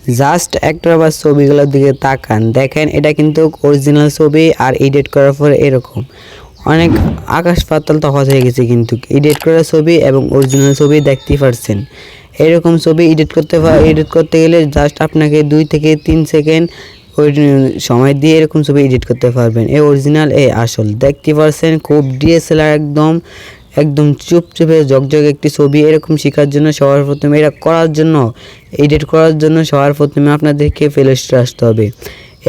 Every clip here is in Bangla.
জাস্ট একটাবার ছবিগুলোর দিকে তাকান, দেখেন এটা কিন্তু অরিজিনাল ছবি আর এডিট করার পর এরকম অনেক আকাশ পাতাল তফাৎ হয়ে গেছে। কিন্তু এডিট করা ছবি এবং অরিজিনাল ছবি দেখতেই পারছেন। এরকম ছবি এডিট করতে গেলে জাস্ট আপনাকে 2 থেকে 3 সেকেন্ড ওই সময় দিয়ে এরকম ছবি এডিট করতে পারবেন। এই অরিজিনাল এই আসল দেখতে পারছেন, খুব ডিএসএলআর একদম চুপচুপে ঝকঝকে একটি ছবি। এরকম শেখার জন্য সবার প্রথমে এডিট করার জন্য সবার প্রথমে আপনাদেরকে প্লে স্টোরে আসতে হবে।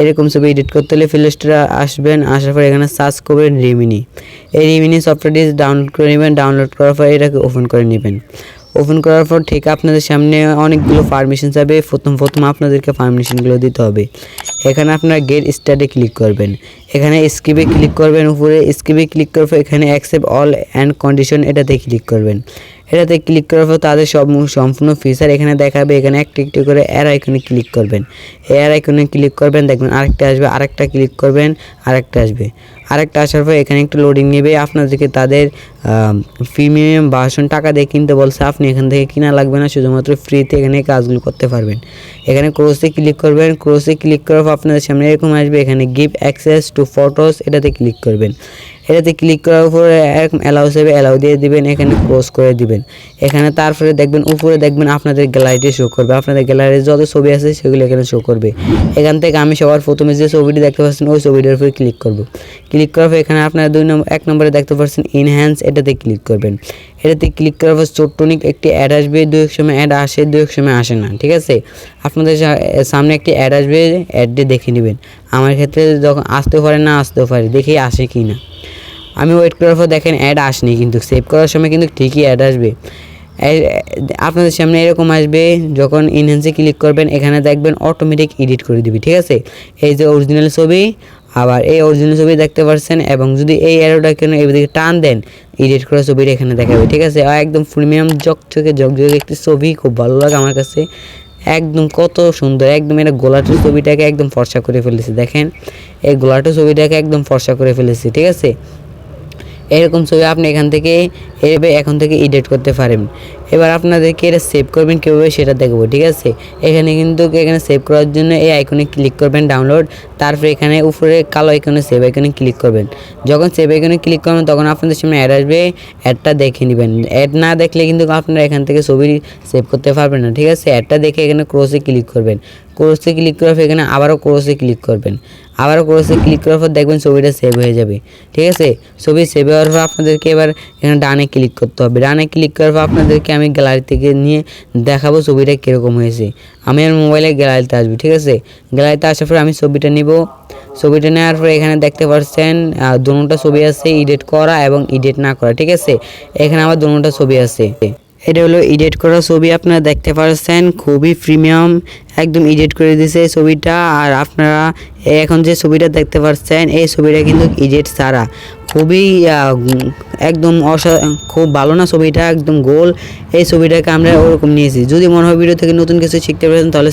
এরকম ছবি এডিট করতে হলে প্লে স্টোরে আসবেন, আসার পর এখানে সার্চ করবেন রিমিনি। এই রিমিনি সফটওয়্যারটি ডাউনলোড করে নেবেন। ডাউনলোড করার পর এটাকে ওপেন করে নেবেন। ওপেন করার পর ঠিক আপনাদের সামনে অনেকগুলো পারমিশন যাবে। প্রথম আপনাদেরকে পারমিশনগুলো দিতে হবে। এখানে আপনারা গেট স্টার্টে ক্লিক করবেন, এখানে স্কিপে ক্লিক করবেন, উপরে স্কিপে ক্লিক করার পর এখানে অ্যাকসেপ্ট অল অ্যান্ড কন্ডিশন এটাতে ক্লিক করবেন। এটাতে ক্লিক করার পর তাদের সম্পূর্ণ ফিচার এখানে দেখাবে। এখানে একটি করে এর আইকনে ক্লিক করবেন। এর আইকনে ক্লিক করবেন, দেখবেন আরেকটা আসবে, আরেকটা ক্লিক করবেন, আরেকটা আসবে। আরেকটা আসার পর এখানে একটু লোডিং নেবে। আপনাদেরকে তাদের প্রিমিয়াম ভার্সন টাকা দিয়ে কিনতে বলছে, আপনি এখান থেকে কিনা লাগবে না, শুধুমাত্র ফ্রিতে এখানে কাজগুলো করতে পারবেন। এখানে ক্রসে ক্লিক করবেন। ক্রসে ক্লিক করার পর আপনাদের সামনে এরকম আসবে, এখানে গিভ অ্যাক্সেস টু ফটোস এটাতে ক্লিক করবেন। এটাতে ক্লিক করার উপরে এরকম অ্যালাউ হিসেবে অ্যালাউ দিয়ে দিবেন, এখানে ক্লোজ করে দিবেন। এখানে তারপরে দেখবেন উপরে দেখবেন আপনাদের গ্যালারিটি শো করবে, আপনাদের গ্যালারির যত ছবি আছে সেগুলো এখানে শো করবে। এখান থেকে আমি সবার প্রথমে যে ছবিটি দেখতে পাচ্ছেন ওই ছবিটার উপরে ক্লিক করব। ক্লিক করার পর এখানে আপনারা 1 নম্বরে দেখতে পাচ্ছেন ইনহ্যান্স এটাতে ক্লিক করবেন। এটাতে ক্লিক করার পর ছোট্টনিক একটি অ্যাড আসবে, 2 এক সময় অ্যাড আসে, 2 এক সময় আসে না, ঠিক আছে। আপনাদের সামনে একটি অ্যাড আসবে, অ্যাডটি দেখে নেবেন। আমার ক্ষেত্রে যখন আসতে পারে না আসতেও পারে, দেখি আসে কি না। আমি ওয়েট করার পর দেখেন অ্যাড আসেনি, কিন্তু সেভ করার সময় কিন্তু ঠিকই অ্যাড আসবে। আপনাদের সামনে এরকম আসবে, যখন ইনহ্যান্সে ক্লিক করবেন এখানে দেখবেন অটোমেটিক এডিট করে দিবি, ঠিক আছে। এই যে অরিজিনাল ছবি, আবার এই অরিজিনাল ছবি দেখতে পাচ্ছেন, এবং যদি এই অ্যারোটা কেন এদিকে টান দেন এডিট করা ছবিটা এখানে দেখাবে, ঠিক আছে। একদম প্রিমিয়াম ঝকঝকে একটি ছবি, খুব ভালো লাগে আমার কাছে। একদম কত সুন্দর, একদম এটা গোলাটের ছবিটাকে একদম ফর্সা করে ফেলেছে। দেখেন এই গোলাটের ছবিটাকে একদম ফর্সা করে ফেলেছে, ঠিক আছে। এরকম ছবি আপনি এখন থেকে এডিট করতে পারেন। এবার আপনাদেরকে এটা সেভ করবেন কীভাবে সেটা দেখবো, ঠিক আছে। এখানে সেভ করার জন্য এই আইকনে ক্লিক করবেন, ডাউনলোড। তারপরে এখানে উপরে কালো আইকনে সেভ আইকনে ক্লিক করবেন। যখন সেভ আইকনে ক্লিক করবেন তখন আপনাদের সামনে অ্যাড আসবে, অ্যাডটা দেখে নেবেন। অ্যাড না দেখলে কিন্তু আপনারা এখান থেকে ছবি সেভ করতে পারবেন না, ঠিক আছে। অ্যাডটা দেখে এখানে ক্রসে ক্লিক করবেন। ক্রসে ক্লিক করার পর এখানে আবারও ক্রসে ক্লিক করবেন। আবারও ক্রসে ক্লিক করার পর দেখবেন ছবিটা সেভ হয়ে যাবে, ঠিক আছে। ছবি সেভ হওয়ার পর আপনাদেরকে এবার এখানে ডানে ক্লিক করতে হবে। ডানে ক্লিক করার পর আপনাদেরকে আমি গ্যালারি থেকে নিয়ে দেখাবো ছবিটা কীরকম হয়েছে। আমি আমার মোবাইলে গ্যালারিতে আসবো, ঠিক আছে। গ্যালারিতে আসার পর আমি ছবিটা নিব। ছবিটা নেওয়ার পর এখানে দেখতে পাচ্ছেন দুটোটা ছবি আছে, এডিট করা এবং এডিট না করা, ঠিক আছে। এখানে আমার দুটোটা ছবি আছে। এটা হলো এডিট করা ছবি, আপনারা দেখতে পাচ্ছেন খুবই প্রিমিয়াম, একদম এডিট করে দিয়েছে এই ছবিটা। আর আপনারা এখন যে ছবিটা দেখতে পাচ্ছেন এই ছবিটা কিন্তু এডিট ছাড়া, খুবই একদম খুব ভালো না ছবিটা, একদম গোল। এই ছবিটাকে আমরা ওরকম নিয়েছি। যদি মনে হয় ভিডিও থেকে নতুন কিছু শিখতে পারেন তাহলে